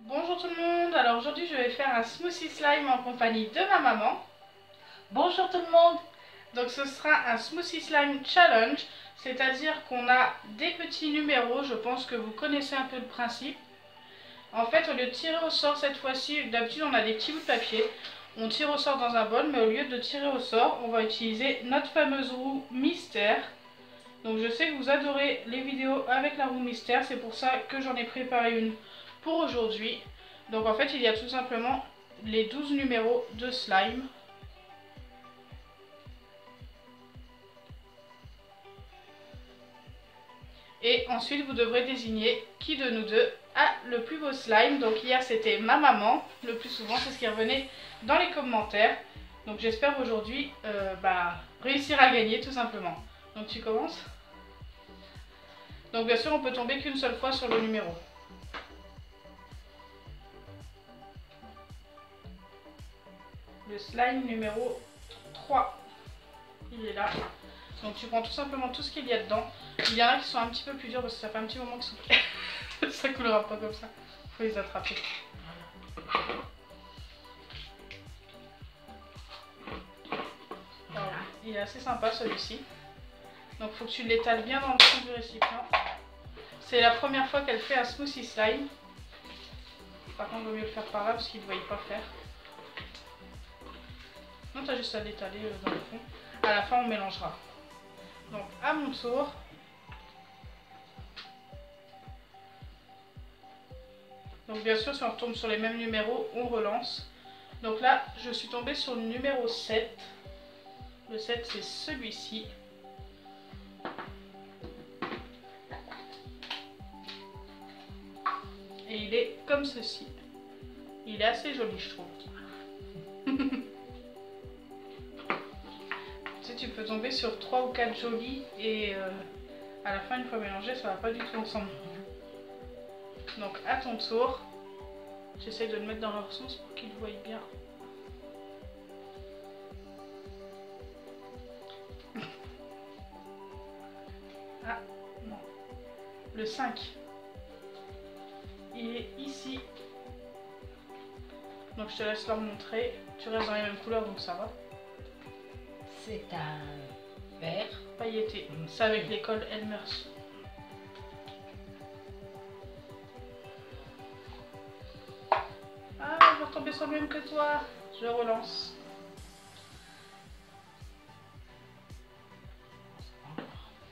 Bonjour tout le monde, alors aujourd'hui je vais faire un smoothie slime en compagnie de ma maman. Bonjour tout le monde. Donc ce sera un smoothie slime challenge, c'est-à-dire qu'on a des petits numéros, je pense que vous connaissez un peu le principe. En fait, au lieu de tirer au sort cette fois-ci, d'habitude on a des petits bouts de papier, on tire au sort dans un bol, mais au lieu de tirer au sort, on va utiliser notre fameuse roue mystère. Donc je sais que vous adorez les vidéos avec la roue mystère, c'est pour ça que j'en ai préparé une pour aujourd'hui. Donc en fait il y a tout simplement les 12 numéros de slime. Et ensuite vous devrez désigner qui de nous deux a le plus beau slime. Donc hier c'était ma maman, le plus souvent c'est ce qui revenait dans les commentaires. Donc j'espère aujourd'hui réussir à gagner tout simplement. Donc tu commences. Donc bien sûr on peut tomber qu'une seule fois sur le numéro. Le slime numéro 3, il est là. Donc tu prends tout simplement tout ce qu'il y a dedans. Il y en a qui sont un petit peu plus durs parce que ça fait un petit moment qu'ils sont... ça coulera pas comme ça. Faut les attraper. Voilà. Il est assez sympa celui-ci. Donc faut que tu l'étales bien dans le fond du récipient. C'est la première fois qu'elle fait un smoothie slime. Par contre il vaut mieux le faire par là parce qu'il ne voyait pas faire. Non, t'as juste à l'étaler dans le fond. À la fin on mélangera. Donc à mon tour. Donc bien sûr si on retombe sur les mêmes numéros, on relance. Donc là je suis tombée sur le numéro 7. Le 7 c'est celui-ci. Et il est comme ceci. Il est assez joli je trouve. Tu peux tomber sur 3 ou 4 jolis et à la fin une fois mélangé ça va pas du tout ensemble. Donc à ton tour, j'essaie de le mettre dans leur sens pour qu'ils voient bien. Ah non, le 5 il est ici. Donc je te laisse leur montrer, tu restes dans les mêmes couleurs donc ça va. C'est un vert Pailleté, c'est avec l'école Elmers. Ah, je vais retomber sur le même que toi. Je relance.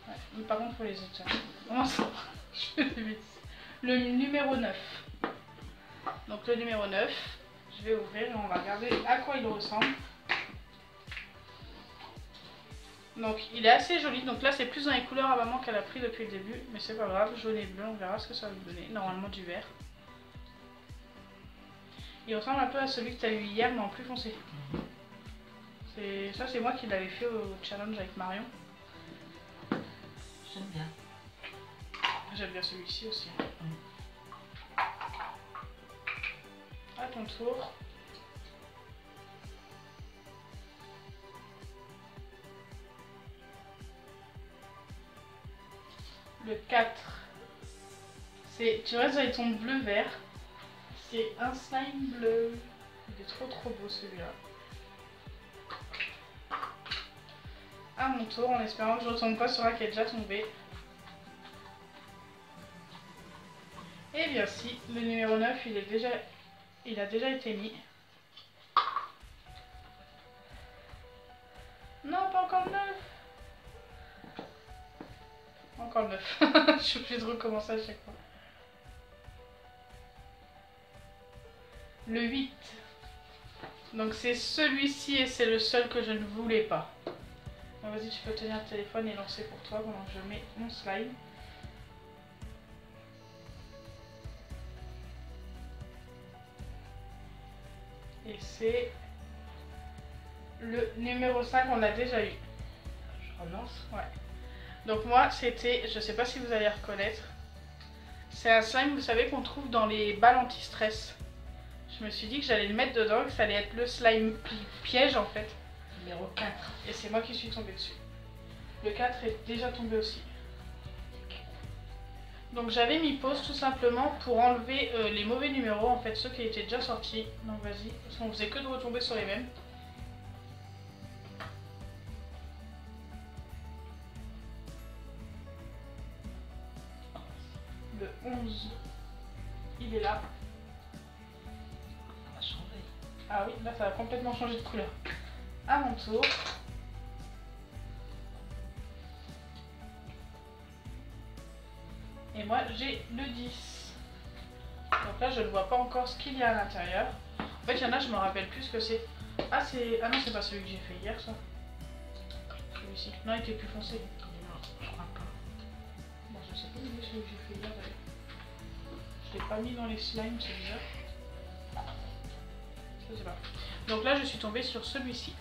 Ouais, mais par contre, il faut les étirer. Comment ça? Je fais des bêtises. Le numéro 9. Donc le numéro 9, je vais ouvrir et on va regarder à quoi il ressemble. Donc il est assez joli, donc là c'est plus dans les couleurs à maman qu'elle a pris depuis le début, mais c'est pas grave, jaune et bleu, on verra ce que ça va nous donner, normalement du vert. Il ressemble un peu à celui que tu as eu hier mais en plus foncé. Ça c'est moi qui l'avais fait au challenge avec Marion. J'aime bien. J'aime bien celui-ci aussi. À ton tour. Le 4. Tu restes dans les tons bleu-vert. C'est un slime bleu. Il est trop beau celui-là. À mon tour, en espérant que je ne retombe pas sur un qui est déjà tombé. Et bien si, le numéro 9, il a déjà été mis. Non, pas encore le 9. Encore le 9. Je suis obligée de recommencer à chaque fois. Le 8. Donc c'est celui-ci et c'est le seul que je ne voulais pas. Vas-y, tu peux tenir le téléphone et lancer pour toi pendant que je mets mon slime. Et c'est le numéro 5, on l'a déjà eu. Je relance. Ouais. Donc moi, c'était, je sais pas si vous allez reconnaître, c'est un slime, vous savez, qu'on trouve dans les balles anti-stress. Je me suis dit que j'allais le mettre dedans, que ça allait être le slime piège en fait. Numéro 4. Et c'est moi qui suis tombée dessus. Le 4 est déjà tombé aussi. Donc j'avais mis pause tout simplement pour enlever les mauvais numéros, en fait ceux qui étaient déjà sortis. Donc vas-y, parce qu'on faisait que de retomber sur les mêmes. Le 11, il est là. Ça va changer. Ah oui, là ça a complètement changé de couleur. À mon tour. Et moi j'ai le 10. Donc là je ne vois pas encore ce qu'il y a à l'intérieur. En fait il y en a, je me rappelle plus ce que c'est. Ah c'est. Ah non, c'est pas celui que j'ai fait hier ça. Celui-ci. Non, il était plus foncé. Non, je crois pas. Bon, je sais pas où il est celui que j'ai fait hier d'ailleurs. Je l'ai pas mis dans les slimes, c'est bizarre. Je sais pas. Donc là je suis tombée sur celui-ci.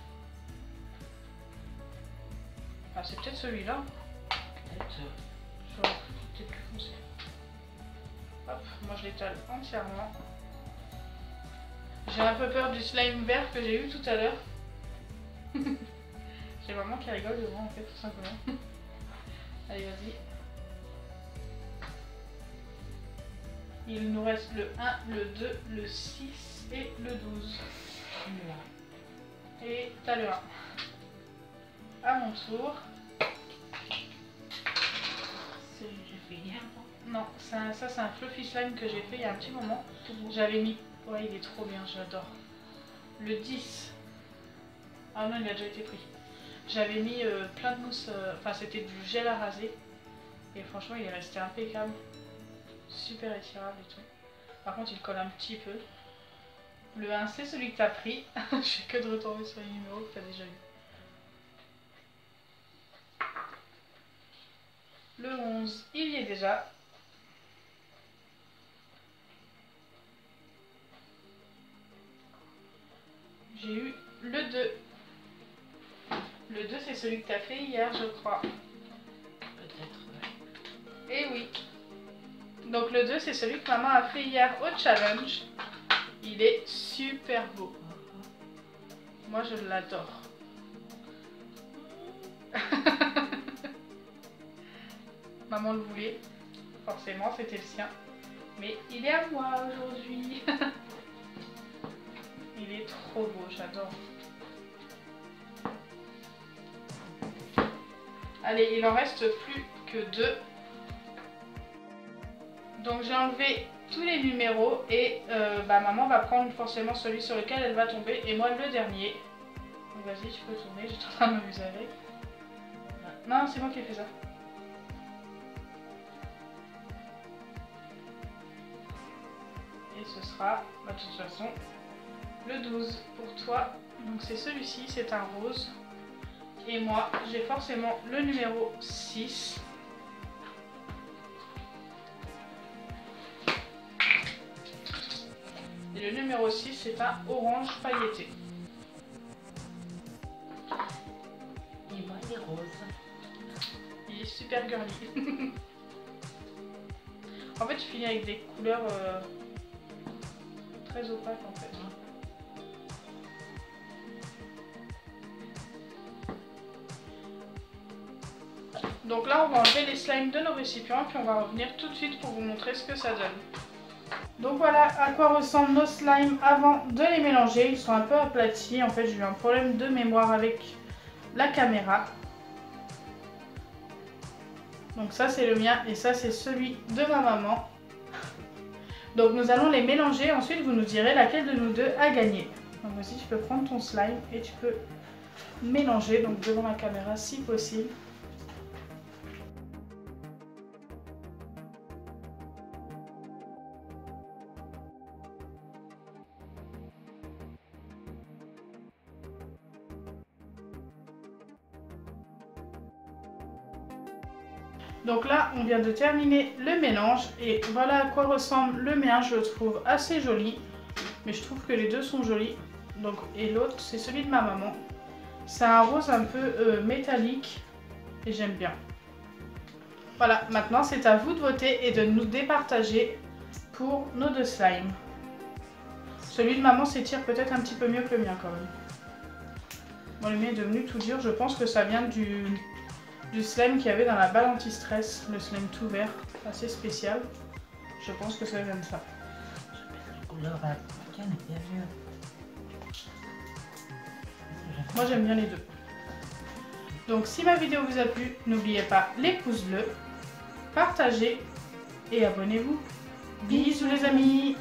Ah c'est peut-être celui-là. Peut-être. Peut-être plus foncé. Hop, moi je l'étale entièrement. J'ai un peu peur du slime vert que j'ai eu tout à l'heure. J'ai maman qui rigole devant en fait tout simplement. Allez vas-y. Il nous reste le 1, le 2, le 6 et le 12. Et t'as le 1. À mon tour. Celui que j'ai fait hier, Non, ça c'est un fluffy slime que j'ai fait il y a un petit moment. J'avais mis... Ouais, il est trop bien, j'adore. Le 10. Ah non, il a déjà été pris. J'avais mis plein de mousse, enfin c'était du gel à raser. Et franchement, il est resté impeccable. Super étirable et tout. Par contre, il colle un petit peu. Le 1, c'est celui que t'as pris. Je fais que de retomber sur les numéros que t'as déjà eu. Le 11, il y est déjà. J'ai eu le 2. Le 2, c'est celui que tu as fait hier, je crois. peut-être. Eh oui. Donc le 2, c'est celui que maman a fait hier au challenge. Il est super beau. Moi, je l'adore. Maman le voulait. Forcément, c'était le sien. Mais il est à moi aujourd'hui. Il est trop beau, j'adore. Allez, il en reste plus que 2. Donc j'ai enlevé tous les numéros et maman va prendre forcément celui sur lequel elle va tomber et moi le dernier. Donc vas-y, tu peux tourner, j'étais en train de m'amuser avec. Non, c'est moi qui ai fait ça. Et ce sera, de toute façon, le 12 pour toi. Donc c'est celui-ci, c'est un rose. Et moi, j'ai forcément le numéro 6. Et le numéro 6, c'est un orange pailleté. Et moi, il est rose. Il est super girly. En fait, je finis avec des couleurs très opaques en fait. Donc là, on va enlever les slimes de nos récipients, puis on va revenir tout de suite pour vous montrer ce que ça donne. Donc voilà à quoi ressemblent nos slimes avant de les mélanger. Ils sont un peu aplatis. En fait, j'ai eu un problème de mémoire avec la caméra. Donc ça, c'est le mien et ça, c'est celui de ma maman. Donc nous allons les mélanger. Ensuite, vous nous direz laquelle de nous deux a gagné. Donc vas-y, tu peux prendre ton slime et tu peux mélanger donc devant la caméra si possible. Donc là, on vient de terminer le mélange et voilà à quoi ressemble le mien. Je le trouve assez joli, mais je trouve que les deux sont jolis. Donc, et l'autre, c'est celui de ma maman. C'est un rose un peu métallique et j'aime bien. Voilà, maintenant c'est à vous de voter et de nous départager pour nos deux slimes. Celui de maman s'étire peut-être un petit peu mieux que le mien quand même. Bon, le mien est devenu tout dur, je pense que ça vient du slime qu'il y avait dans la balle anti-stress, le slime tout vert, assez spécial. Je pense que ça j'aime ça. La couleur africaine est bien mieux. Moi j'aime bien les deux. Donc si ma vidéo vous a plu, n'oubliez pas les pouces bleus, partagez et abonnez-vous. Bisous les amis!